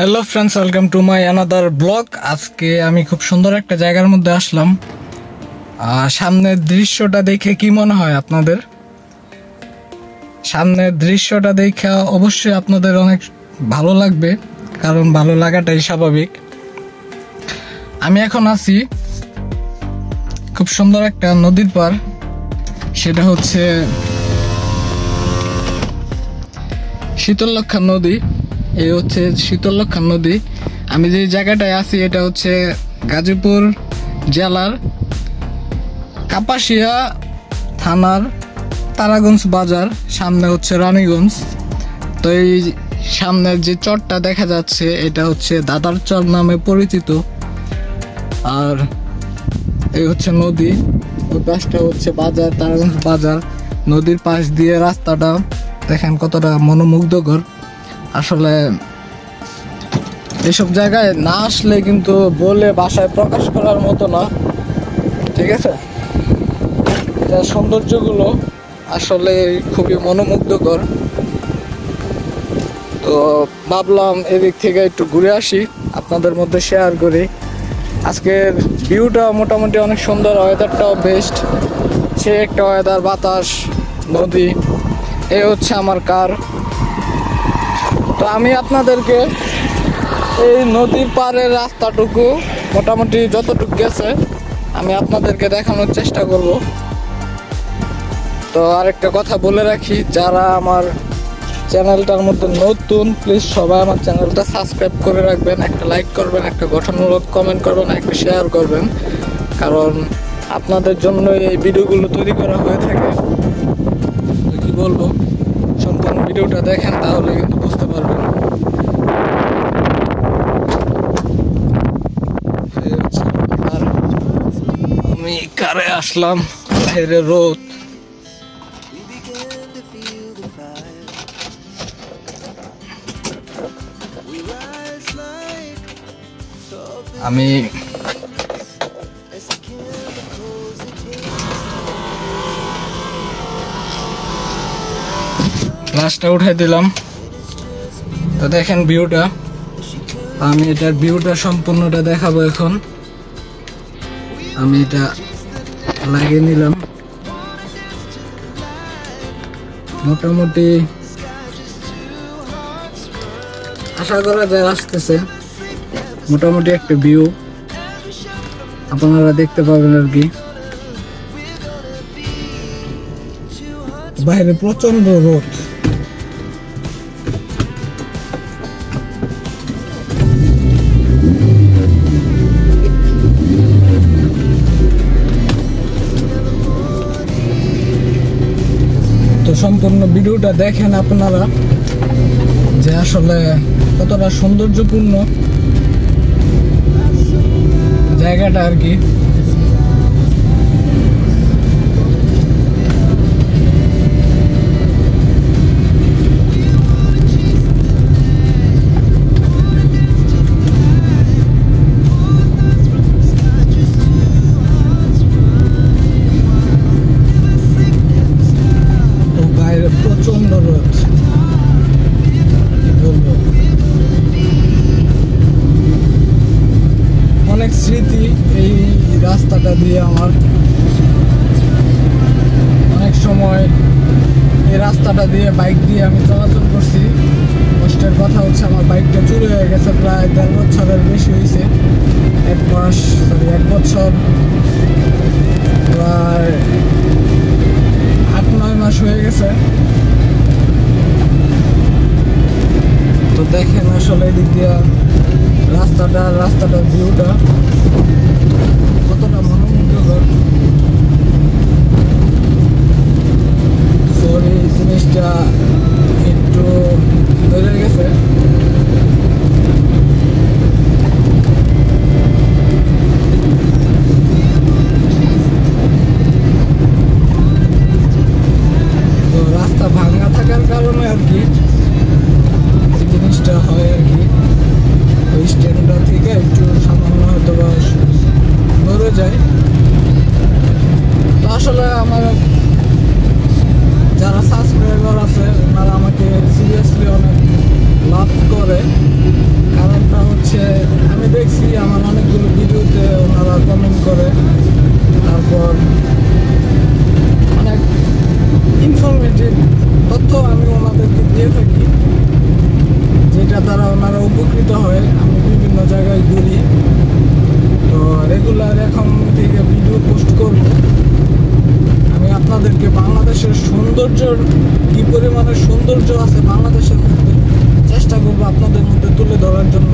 Hello friends, welcome to my another blog. আজকে আমি খুব সুন্দর একটা জায়গার মধ্যে আসলাম। সামনের দৃশ্যটা দেখে কি মনে হয় আপনাদের? সামনের দৃশ্যটা দেখে অবশ্যই আপনাদের অনেক ভালো লাগবে, কারণ ভালো লাগাটাই স্বাভাবিক। আমি এখন আছি খুব সুন্দর একটা নদীর পার, সেটা হচ্ছে শীতলক্ষ্যা নদী। এই হচ্ছে শীতলক্ষ্যা নদী। আমি যে জায়গাটায় আছি এটা হচ্ছে গাজীপুর জেলার কাপাসিয়া থানার তারাগঞ্জ বাজার, সামনে হচ্ছে রানীগঞ্জ। তো এই সামনের যে চরটা দেখা যাচ্ছে এটা হচ্ছে দাদার চর নামে পরিচিত। আর এই হচ্ছে নদী, ওই পাশটা হচ্ছে বাজার, তারাগঞ্জ বাজার। নদীর পাশ দিয়ে রাস্তাটা দেখেন কতটা মনোমুগ্ধকর। আসলে এসব জায়গায় না আসলে কিন্তু বলে ভাষায় প্রকাশ করার মতো না, ঠিক আছে? এটার সৌন্দর্যগুলো আসলে খুবই মনোমুগ্ধকর। তো ভাবলাম এদিক থেকে একটু ঘুরে আসি, আপনাদের মধ্যে শেয়ার করি। আজকের ভিউটা মোটামুটি অনেক সুন্দর, ওয়েদারটাও বেস্ট। সে একটা ওয়েদার, বাতাস, নদী। এই হচ্ছে আমার কার। তো আমি আপনাদেরকে এই নদীর পাড়ের রাস্তাটুকু মোটামুটি যতটুকু গেছে আমি আপনাদেরকে দেখানোর চেষ্টা করব। তো আরেকটা কথা বলে রাখি, যারা আমার চ্যানেলটার মধ্যে নতুন, প্লিজ সবাই আমার চ্যানেলটা সাবস্ক্রাইব করে রাখবেন, একটা লাইক করবেন, একটা গঠনমূলক কমেন্ট করবেন, একটা শেয়ার করবেন, কারণ আপনাদের জন্য এই ভিডিওগুলো তৈরি করা হয়ে থাকে। তো কি বলবো, সম্পূর্ণ ভিডিওটা দেখেন তাহলে কিন্তু বুঝতে পারবেন। আর আমি কারে আসলাম, বাইরে রোদ। আমি গ্লাসটা উঠাই দিলাম। তো দেখেন ভিউটা, আমি এটার ভিউটা সম্পূর্ণটা দেখাবো এখন। আমি এটা লাগিয়ে নিলাম। মোটামুটি আশা করা যায় আসতেছে মোটামুটি একটা ভিউ আপনারা দেখতে পাবেন আর কি। বাইরে প্রচন্ড রোদ। তো সম্পূর্ণ ভিডিওটা দেখেন আপনারা, যে আসলে কতটা সৌন্দর্যপূর্ণ জায়গাটা আর কি। তো বাইরে প্রচন্ড রোদ, কি বলবো। অনেক স্মৃতি এই রাস্তাটা দিয়ে আমার। অনেক সময় এই রাস্তাটা দিয়ে বাইক দিয়ে আমি চলাচল করছি। কষ্টের কথা হচ্ছে আমার বাইকটা চুরি হয়ে গেছে, প্রায় 1.5 বছরের বেশি হয়েছে। 1 বছর প্রায় 8-9 মাস হয়ে গেছে। তো দেখেন আসলে এদিক দিয়ে রাস্তাটার ভিউটা কতটা মনোমুগ্ধকর। সরি, জিনিসটা একটু বেড়ে গেছে। তো রাস্তা ভাঙা থাকার কারণে আর কি জিনিসটা হয় আর কি। ওই স্ট্যান্ডটা থেকে একটু সামান্য হয়তো বা ধরে যায়। তো আসলে আমার যারা সাবস্ক্রাইবার আছে ওনারা আমাকে সিরিয়াসলি অনেক লাভ করে। পজিটিভ তথ্য আমি ওনাদেরকে দিয়ে থাকি, যেটা দ্বারা ওনারা উপকৃত হয়। আমি বিভিন্ন জায়গায় ঘুরি, তো রেগুলার এখন থেকে ভিডিও পোস্ট করব। আমি আপনাদেরকে বাংলাদেশের সৌন্দর্যর কি পরিমাণের সৌন্দর্য আছে বাংলাদেশের মধ্যে চেষ্টা করব আপনাদের মধ্যে তুলে ধরার জন্য।